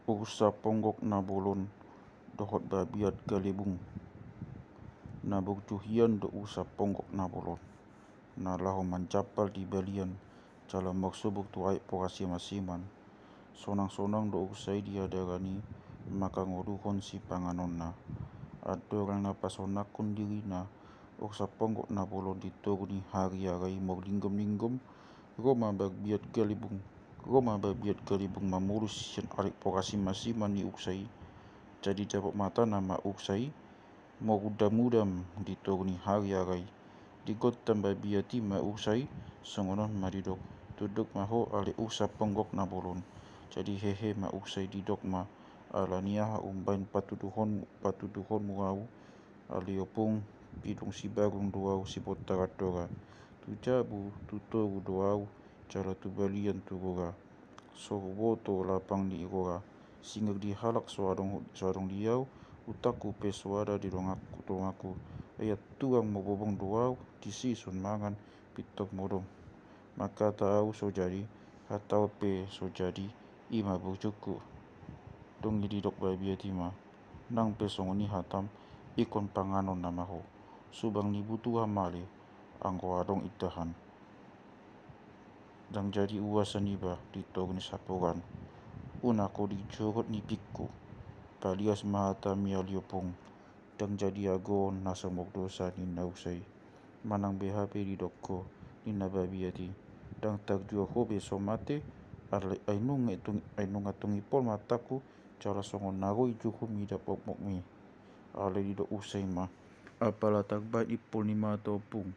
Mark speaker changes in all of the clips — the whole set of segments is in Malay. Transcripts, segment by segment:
Speaker 1: Ursa ponggok na bolon dohot babiat galibung na bugjuhian do ursa ponggok na bolon na lahu manjapal di balian cala maksubuk tuai pokasi masiman sonang-sonang do ursai diadarani maka ngoruhon si panganon na adorang na pasonakun diri na ursa ponggok na bolon dituruni hari arai mau linggom-linggom Roma babiat galibung mamulus sian arik pokasi masiman ni uksai jadi dapat mata nama uksai mau mudam dituruni hari arai digot tambah biati ma uksai songonon maridok duduk maho ali ursa ponggok na bolon jadi hehe ma uksai didok ma alaniah umbain patuduhon muau aliopung pidung si bagong duau si botaratora tujabu tutoru doau cara tu balian tu gora so woto lapang di igora singag di halak suarong liau utaku pe suara di rongaku ayat tuang mobobong duau di sisun mangan pitok modong maka tahu so jadi atau pe so jadi ima bujuku dong didok babi atima nang pe songoni hatam ikon panganon namaho subang ni butuh male angko adong itahan dang jadi uasan iba ditog ni saporan unako dijorot ni pikku palias mahata mialiopong dang jadi agon nasa dosa ni nausai manang BHP di dokko ni nababiati dang tagjua hobe somate ainung atung ipol mataku cara songon nagoi juhu mida pokmok mi ale di do usai ma apala tagbait ipol ni mata opung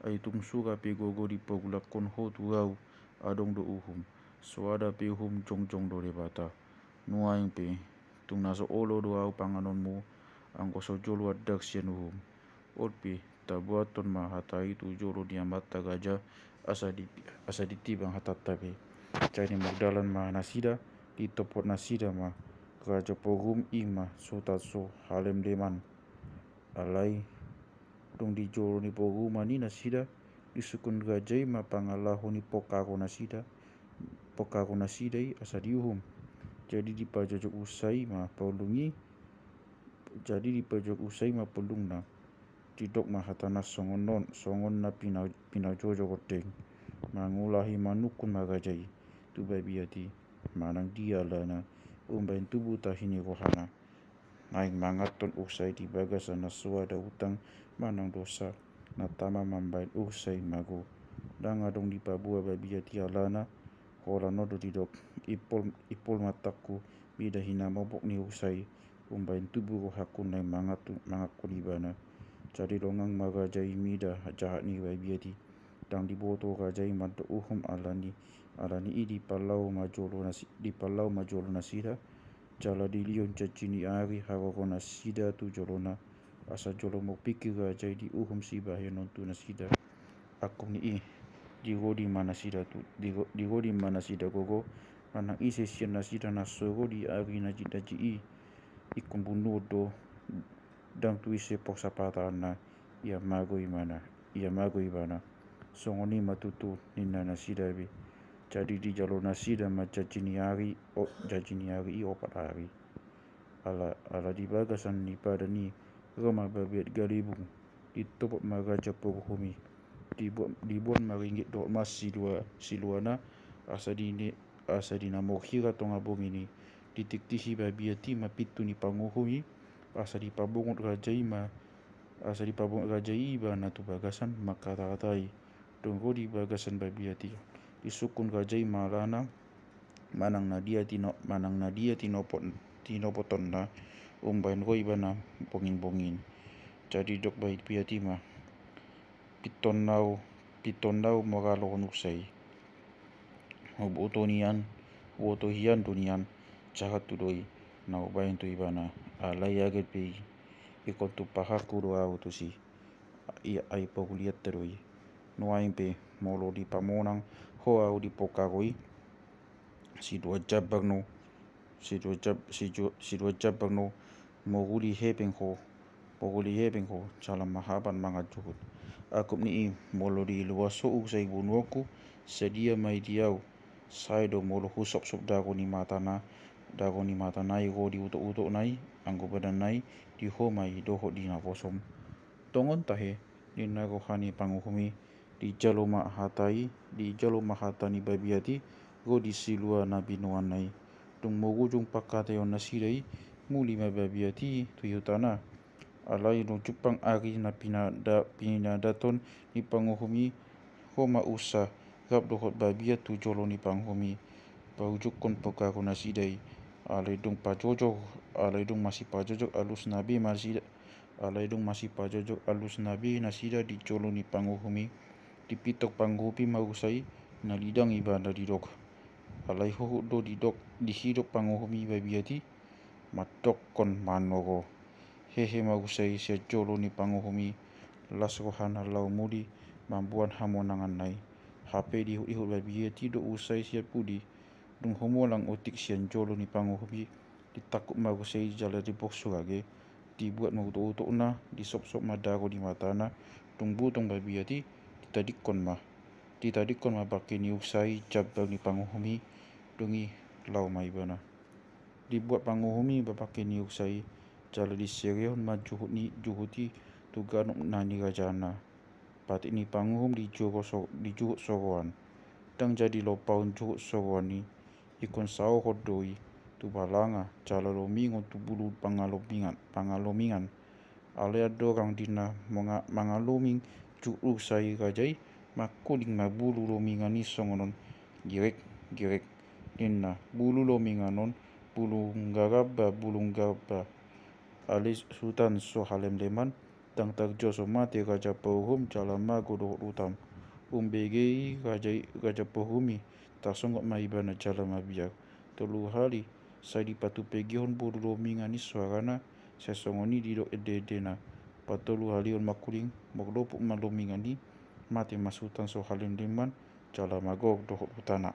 Speaker 1: aitung sura pe gogo di pogulakon ho tuau adong do uhum suada pe uhum jongjong do rebata nuaing pe tung naso olo do au panganonmu angko so jolo adak sian uhum olpe tabuaton ma hatai tu jolo dia mata gajah asa ditibang hatatabe cari magdalan ma nasida di topot nasida ma raja pohum ima so halem deman alai dong di jolo ni pohuma ni nasida disukun gajai ma pangalahu ni pokago nasida asa diuhum jadi di pajak usai ma pelungna didok ma hatana songon na pina jojo goteng mangulahi manukun magajai tu babiati manang dia lana umbain tubuh tahini rohana naing mangaton usai di bagasan suada utang manang dosa natama mambain usai mago dang adong di pabua babiati alana hola nodo didok ipol mataku bida hina mobok ni usai umbain tubuh rohaku naing mangakun ibana jadi longang magajai mida jahat ni babiati dang diboto gajai manto uhum alani i di palau majolo nasida jala dilion cacini ari harogo nasida tu jolona asa jolo mo pikir gajai di uhum si bahaya nontu nasida aku ni digodi mana sida gogo manang isi sian nasida nasoro di ari naji ikon bunuh do dang tuise poksa patana ia mago ibana songoni matutu nina nasida be jadi di jalo nasida ma jajini hari i opat hari ala di bagasan ni pada ni Roma babiat galibung ditopot magaja pohumi dibuat maringgit do mas siluana asa di namokhira tonga bong ini ditiktihi babiati mapitu ni panguhui asa di pabongot rajai bana tu bagasan makata-katai donggo di bagasan babiati disukun rajai malana manang nadia tinopoton na umbain roi bana bongin jadi dok baik piati ma piton nau magalon usai woto hian dunian jahat tu doi nau bain tu ibana alai aget pe ikon tu pahaku do au tu si ai poguliat teroi nuaing pe molo di pamonang ho au di pokagoi si dua jabang no moguli hebeng ho cala mahaban mangajuhut akup ni molo di luaso usai bunuoku sedia mai diau saido molo husop dago ni matana dago ni mata nai go di uto nai anggo badan nai di homai doho di naposom tongon tahe ni nago hani panguhumi di jaloma hatai di jaloma hatani babiati go di silua na binuan nai tung mogujung pakate on nasidai muli mababiati tuyutana alai no cupang ari na pinadaton ni panguhumi homa usa gap dohot babia tu jolo ni panghumi paujuk kon pokako nasidai alai dong pajojok alai dong masih pajojok alus nabi masih alai dong masih pajojok alus nabi nasida di jolo ni panguhumi dipitok panghupi mausai na lidang ibada di dok alai ho do di dok di hidok panguhumi babiati matok kon manogo hehe mausai sia jolo ni panguhumi lasohan halau mudi mambuan hamonangan nai HP di ihut babiati do usai sia pudi dung homo lang otik sian jolo ni panguhumi ditakut mausai jala di boksurage dibuat mauto-uto na di sop-sop madago di matana dung butong babiati ditadikon ma bakini usai jabal ni panguhumi dungi lau maibana dibuat panguhumi babakini usai jala di serion ma juhuti tuganuk nani rajana pati ni panguhum di juhut soroan dang jadi lopaun juhut soroan ni ikon sao hodoi tu balanga jala lomingon tu bulu pangalomingan alea dorang dina mangaloming juhut usai rajai makuling mabulu lomingan ni songonon girek nina bulu lominganon bulunggaba alis sultan so halem leman tang tagjo so mate raja pohum jalama godo utam umbegei raja pohumi tasongot maibana jalama biak tolu hali sadi patu pegihon bulu lomingan ni suarana sesongoni dido edena patolu hali on makuling moglopuk malomingan ni mati masutan so halem leman jalama gog dohot utana